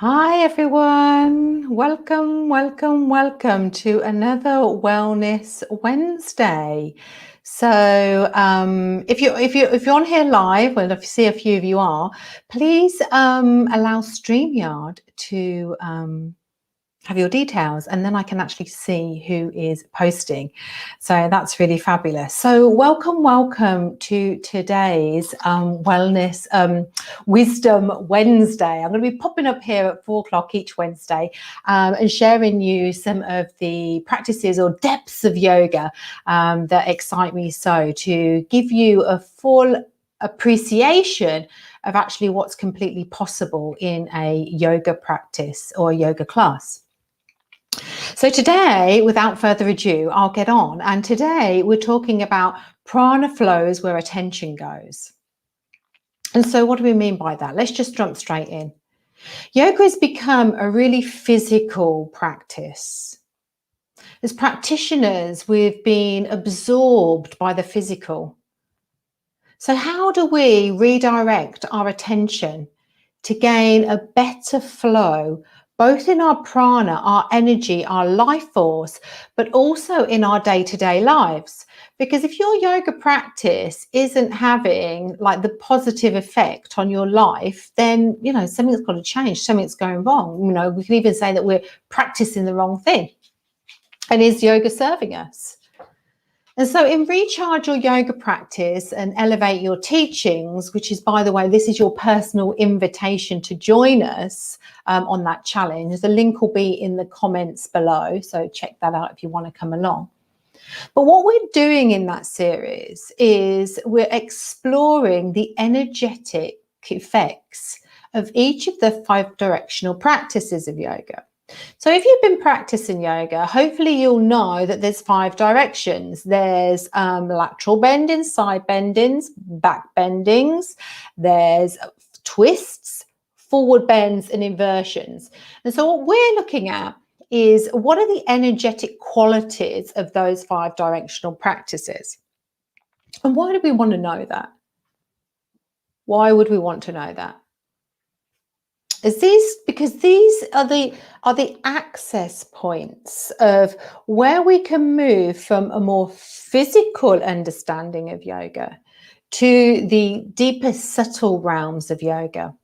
Hi everyone. Welcome to another Wellness Wednesday. So if you're on here live, well, if you see a few of you are, please allow StreamYard to have your details, and then I can actually see who is posting. So that's really fabulous. So welcome to today's Wellness Wisdom Wednesday. I'm going to be popping up here at 4 o'clock each Wednesday and sharing you some of the practices or depths of yoga that excite me so, to give you a full appreciation of actually what's completely possible in a yoga practice or a yoga class. So today, without further ado, I'll get on. And today we're talking about prana flows where attention goes. And so what do we mean by that? Let's just jump straight in. Yoga has become a really physical practice. As practitioners, we've been absorbed by the physical. So how do we redirect our attention to gain a better flow, both in our prana, our energy, our life force, but also in our day-to-day lives? Because if your yoga practice isn't having like the positive effect on your life, then, something's got to change, something's going wrong. We can even say that we're practicing the wrong thing. And is yoga serving us? And so in Recharge Your Yoga Practice and Elevate Your Teachings, which is, by the way, this is your personal invitation to join us on that challenge. The link will be in the comments below, so check that out if you want to come along. But what we're doing in that series is we're exploring the energetic effects of each of the 5 directional practices of yoga. So if you've been practicing yoga, hopefully you'll know that there's 5 directions. There's lateral bendings, side bendings, back bendings, there's twists, forward bends and inversions. And so what we're looking at is, what are the energetic qualities of those 5 directional practices? And why do we want to know that? Why would we want to know that? Because these are the access points of where we can move from a more physical understanding of yoga to the deeper, subtle realms of yoga.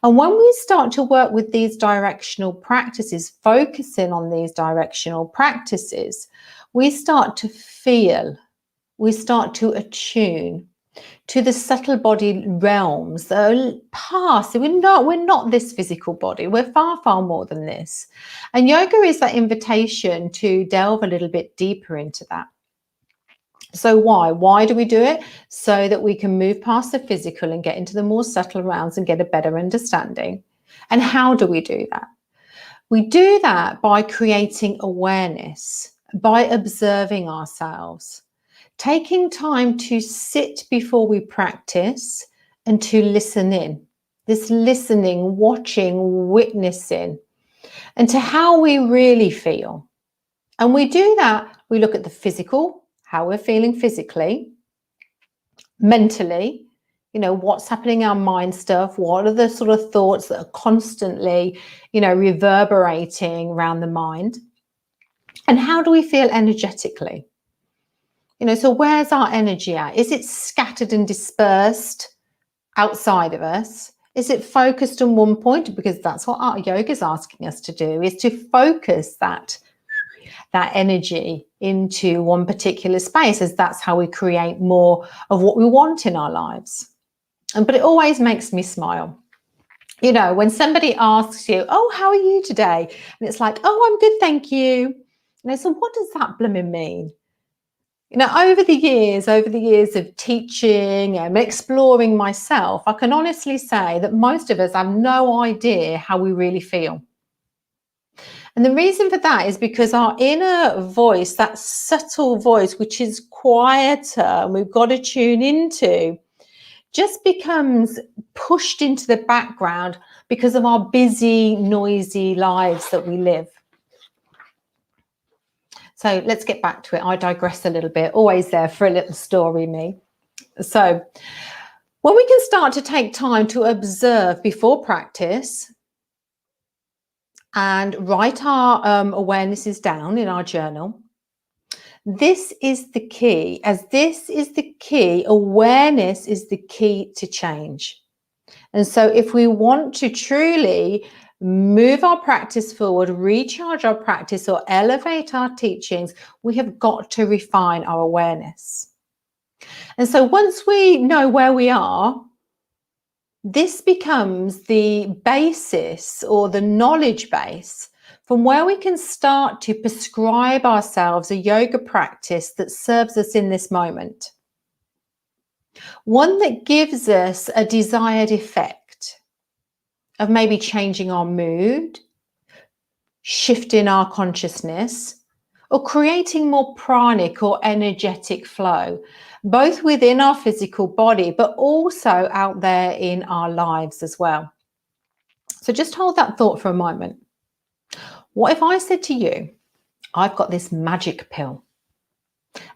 And when we start to work with these directional practices, focusing on these directional practices, we start to feel, we start to attune to the subtle body realms that are past. We're not this physical body. We're far more than this. And yoga is that invitation to delve a little bit deeper into that. So why do we do it? So that we can move past the physical and get into the more subtle realms and get a better understanding. And how do we do that? We do that by creating awareness, by observing ourselves, taking time to sit before we practice and to listen in. This listening, watching, witnessing, and to how we really feel. And we do that, we look at the physical, how we're feeling physically, mentally, what's happening in our mind stuff, what are the sort of thoughts that are constantly, reverberating around the mind, and how do we feel energetically? So where's our energy at? Is it scattered and dispersed outside of us? Is it focused on one point? Because that's what our yoga is asking us to do, is to focus that energy into one particular space, as that's how we create more of what we want in our lives. But it always makes me smile. When somebody asks you, oh, how are you today? And it's like, oh, I'm good, thank you. So what does that blooming mean? Over the years of teaching and exploring myself, I can honestly say that most of us have no idea how we really feel. And the reason for that is because our inner voice, that subtle voice, which is quieter and we've got to tune into, just becomes pushed into the background because of our busy, noisy lives that we live. So let's get back to it. I digress a little bit, always there for a little story, me. So when we can start to take time to observe before practice, and write our awarenesses down in our journal. This is the key. As this is the key, awareness is the key to change. And so if we want to truly move our practice forward, recharge our practice, or elevate our teachings, we have got to refine our awareness. And so once we know where we are, this becomes the basis or the knowledge base from where we can start to prescribe ourselves a yoga practice that serves us in this moment. One that gives us a desired effect of maybe changing our mood, shifting our consciousness, or creating more pranic or energetic flow, both within our physical body, but also out there in our lives as well. So just hold that thought for a moment. What if I said to you, I've got this magic pill,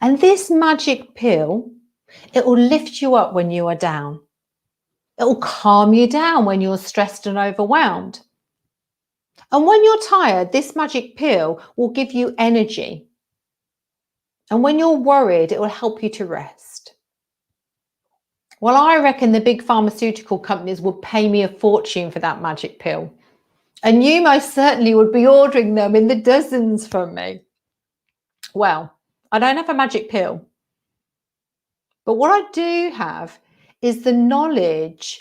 and this magic pill, it will lift you up when you are down. It will calm you down when you're stressed and overwhelmed. And when you're tired, this magic pill will give you energy. And when you're worried, it will help you to rest. Well, I reckon the big pharmaceutical companies would pay me a fortune for that magic pill. And you most certainly would be ordering them in the dozens from me. Well, I don't have a magic pill. But what I do have is the knowledge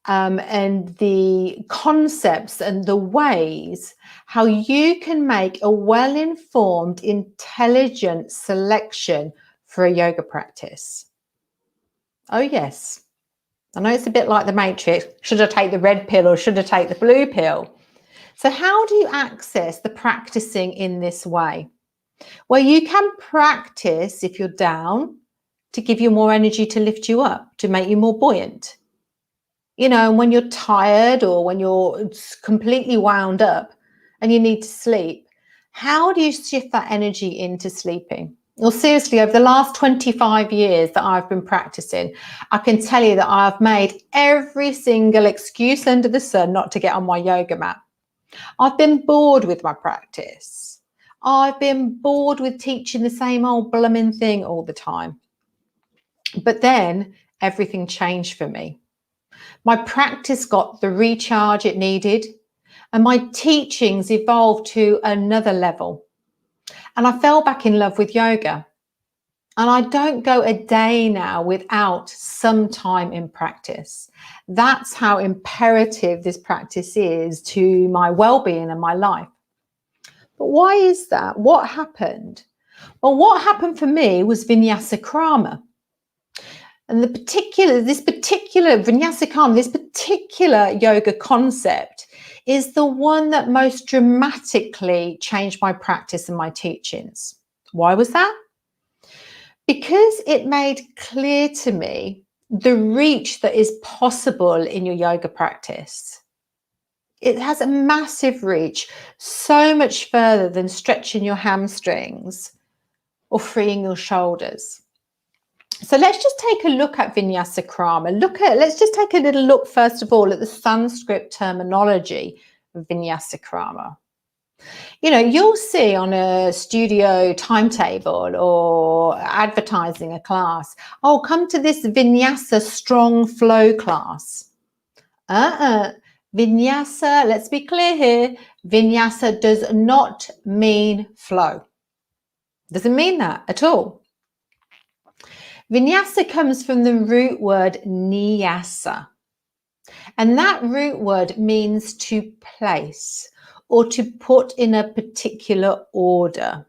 and the concepts and the ways how you can make a well-informed, intelligent selection for a yoga practice. Oh, yes. I know it's a bit like the Matrix. Should I take the red pill or should I take the blue pill? So how do you access the practicing in this way? Well, you can practice if you're down to give you more energy to lift you up, to make you more buoyant. You know, when you're tired or when you're completely wound up and you need to sleep, how do you shift that energy into sleeping? Well, seriously, over the last 25 years that I've been practicing, I can tell you that I've made every single excuse under the sun not to get on my yoga mat. I've been bored with my practice. I've been bored with teaching the same old blooming thing all the time. But then everything changed for me. My practice got the recharge it needed, and my teachings evolved to another level. And I fell back in love with yoga. And I don't go a day now without some time in practice. That's how imperative this practice is to my well-being and my life. But why is that? What happened? Well, what happened for me was Vinyasa Krama. And this particular Vinyasa Krama, this particular yoga concept is the one that most dramatically changed my practice and my teachings. Why was that? Because it made clear to me the reach that is possible in your yoga practice. It has a massive reach, so much further than stretching your hamstrings or freeing your shoulders. So let's just take a look at Vinyasa Krama. Let's just take a little look, first of all, at the Sanskrit terminology of Vinyasa Krama. You know, you'll see on a studio timetable or advertising a class, oh, come to this Vinyasa strong flow class. Vinyasa, let's be clear here, Vinyasa does not mean flow. Doesn't mean that at all. Vinyasa comes from the root word nyasa. And that root word means to place or to put in a particular order.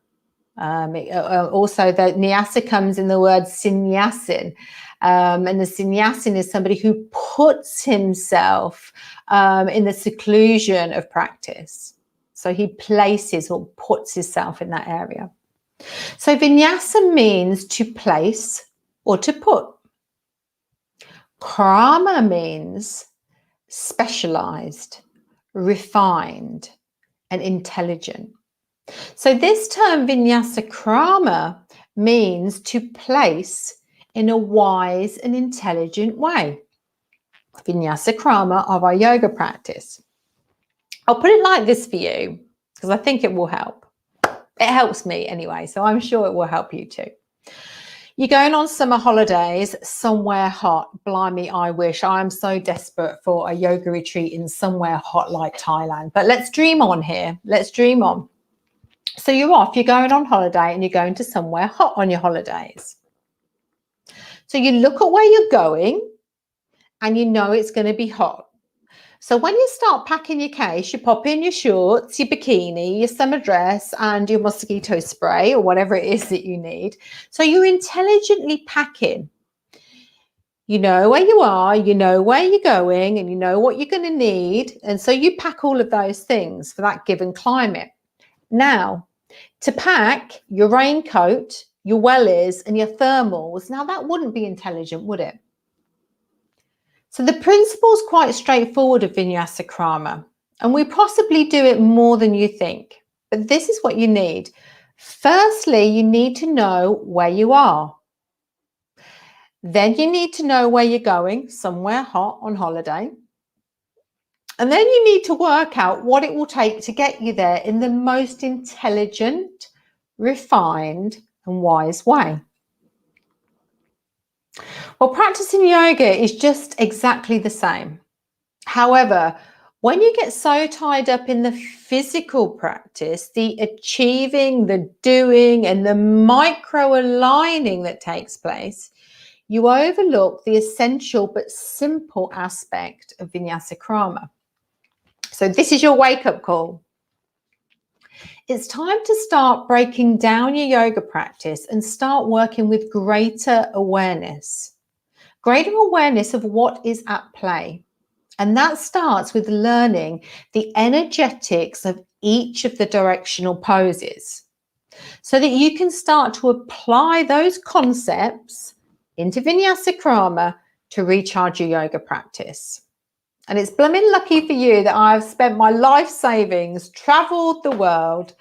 Also, the nyasa comes in the word sannyasin. And the sannyasin is somebody who puts himself in the seclusion of practice. So he places or puts himself in that area. So vinyasa means to place or to put. Krama means specialized, refined, and intelligent. So this term Vinyasa Krama means to place in a wise and intelligent way. Vinyasa Krama of our yoga practice. I'll put it like this for you because I think it will help. It helps me anyway, so I'm sure it will help you too. You're going on summer holidays somewhere hot. Blimey, I wish. I'm so desperate for a yoga retreat in somewhere hot like Thailand. But let's dream on here. Let's dream on. So you're off, you're going on holiday and you're going to somewhere hot on your holidays. So you look at where you're going and you know it's going to be hot. So when you start packing your case, you pop in your shorts, your bikini, your summer dress, and your mosquito spray or whatever it is that you need. So you're intelligently packing. You know where you are, you know where you're going, and you know what you're going to need. And so you pack all of those things for that given climate. Now, to pack your raincoat, your wellies, and your thermals, now that wouldn't be intelligent, would it? So the principle's quite straightforward of Vinyasa Krama, and we possibly do it more than you think. But this is what you need. Firstly, you need to know where you are. Then you need to know where you're going, somewhere hot on holiday. And then you need to work out what it will take to get you there in the most intelligent, refined, and wise way. Well, practicing yoga is just exactly the same. However, when you get so tied up in the physical practice, the achieving, the doing, and the micro-aligning that takes place, you overlook the essential but simple aspect of Vinyasa Krama. So this is your wake-up call. It's time to start breaking down your yoga practice and start working with greater awareness of what is at play. And that starts with learning the energetics of each of the directional poses so that you can start to apply those concepts into Vinyasa Krama to recharge your yoga practice. And it's blooming lucky for you that I've spent my life savings, traveled the world,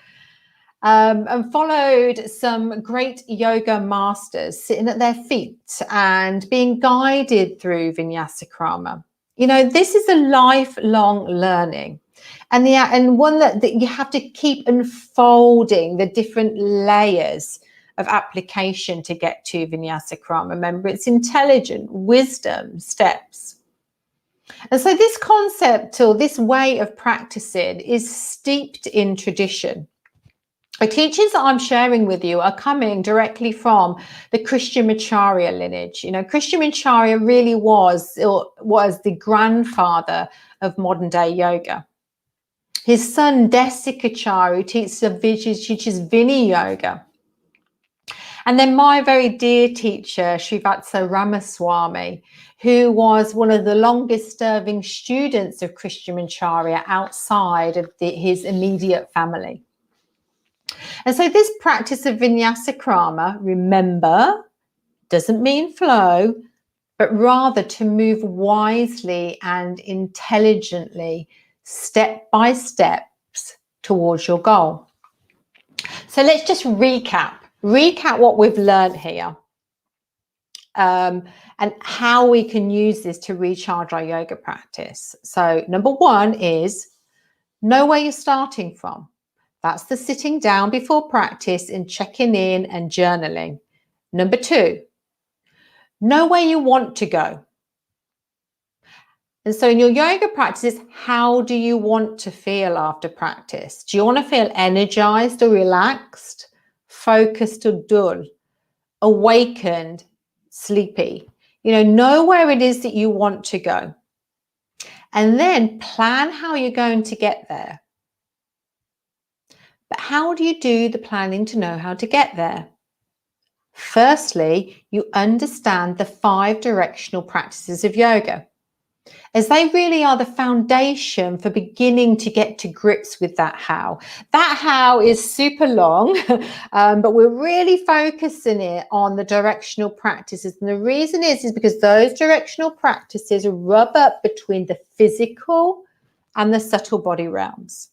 and followed some great yoga masters sitting at their feet and being guided through Vinyasa Krama. You know, this is a lifelong learning and one that you have to keep unfolding the different layers of application to get to Vinyasa Krama. Remember, it's intelligent wisdom steps. And so this concept or this way of practicing is steeped in tradition. The teachings that I'm sharing with you are coming directly from the Krishnamacharya lineage. You know, Krishnamacharya really was the grandfather of modern day yoga. His son Desikacharya teaches Vini Yoga. And then my very dear teacher, Srivatsa Ramaswamy, who was one of the longest serving students of Krishnamacharya outside of his immediate family. And so this practice of Vinyasa Krama, remember, doesn't mean flow, but rather to move wisely and intelligently, step by steps towards your goal. So let's just recap what we've learned here and how we can use this to recharge our yoga practice. So number one is know where you're starting from. That's the sitting down before practice and checking in and journaling. Number two, know where you want to go. And so in your yoga practice, how do you want to feel after practice? Do you want to feel energized or relaxed, focused or dull, awakened, sleepy? You know where it is that you want to go. And then plan how you're going to get there. But how do you do the planning to know how to get there? Firstly, you understand the 5 directional practices of yoga, as they really are the foundation for beginning to get to grips with that how. That how is super long, but we're really focusing it on the directional practices. And the reason is because those directional practices rub up between the physical and the subtle body realms.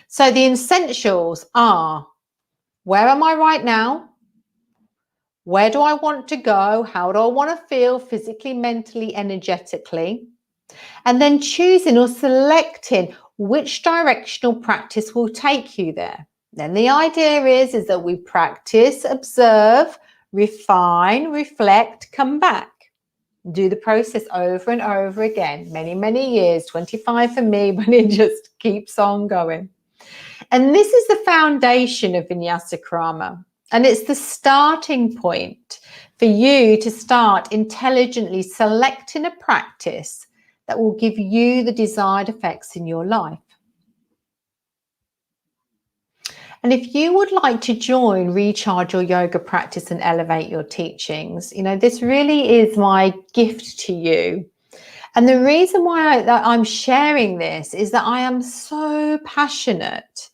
So the essentials are, where am I right now? Where do I want to go? How do I want to feel physically, mentally, energetically? and then choosing or selecting which directional practice will take you there. Then the idea is that we practice, observe, refine, reflect, come back. Do the process over and over again, many, many years, 25 for me, but it just keeps on going. And this is the foundation of Vinyasa Krama. And it's the starting point for you to start intelligently selecting a practice that will give you the desired effects in your life. And if you would like to join Recharge Your Yoga Practice and Elevate Your Teachings, this really is my gift to you. And the reason why I'm sharing this is that I am so passionate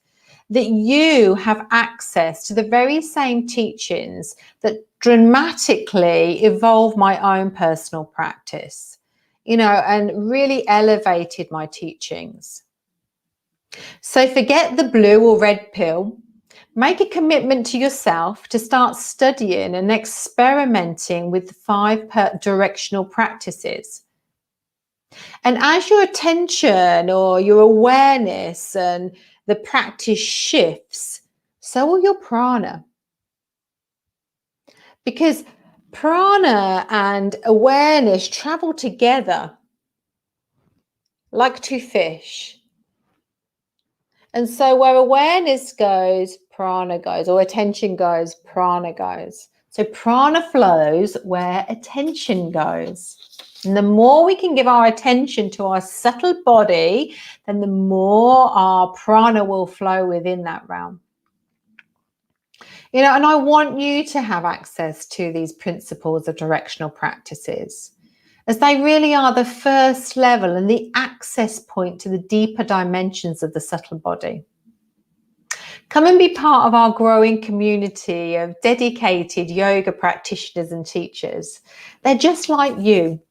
that you have access to the very same teachings that dramatically evolved my own personal practice, and really elevated my teachings. So forget the blue or red pill. Make a commitment to yourself to start studying and experimenting with 5 directional practices. And as your attention or your awareness and the practice shifts, so will your prana. Because prana and awareness travel together like 2 fish. And so where awareness goes, prana goes, or attention goes, prana goes. So prana flows where attention goes. And the more we can give our attention to our subtle body, then the more our prana will flow within that realm. And I want you to have access to these principles of directional practices, as they really are the first level and the access point to the deeper dimensions of the subtle body. Come and be part of our growing community of dedicated yoga practitioners and teachers. They're just like you.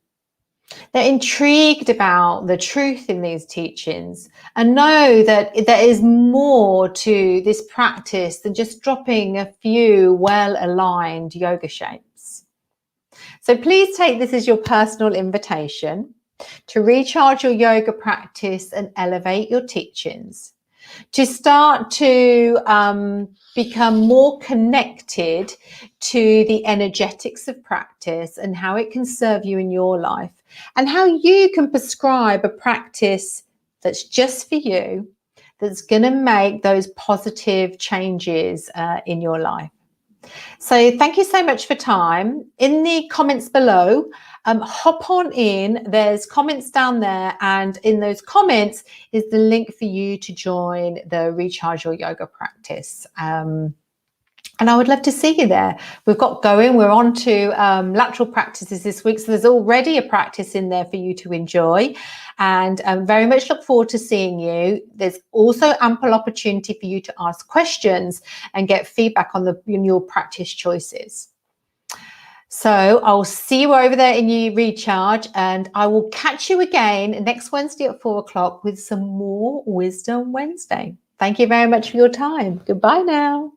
They're intrigued about the truth in these teachings and know that there is more to this practice than just dropping a few well-aligned yoga shapes. So please take this as your personal invitation to recharge your yoga practice and elevate your teachings, to start to become more connected to the energetics of practice and how it can serve you in your life, and how you can prescribe a practice that's just for you, that's going to make those positive changes in your life. So thank you so much for time. In the comments below, hop on in. There's comments down there, and in those comments is the link for you to join the Recharge Your Yoga Practice. And I would love to see you there. We're on to lateral practices this week. So there's already a practice in there for you to enjoy, and very much look forward to seeing you. There's also ample opportunity for you to ask questions and get feedback on your practice choices. So I'll see you over there in your recharge, and I will catch you again next Wednesday at 4 o'clock with some more Wisdom Wednesday. Thank you very much for your time. Goodbye now.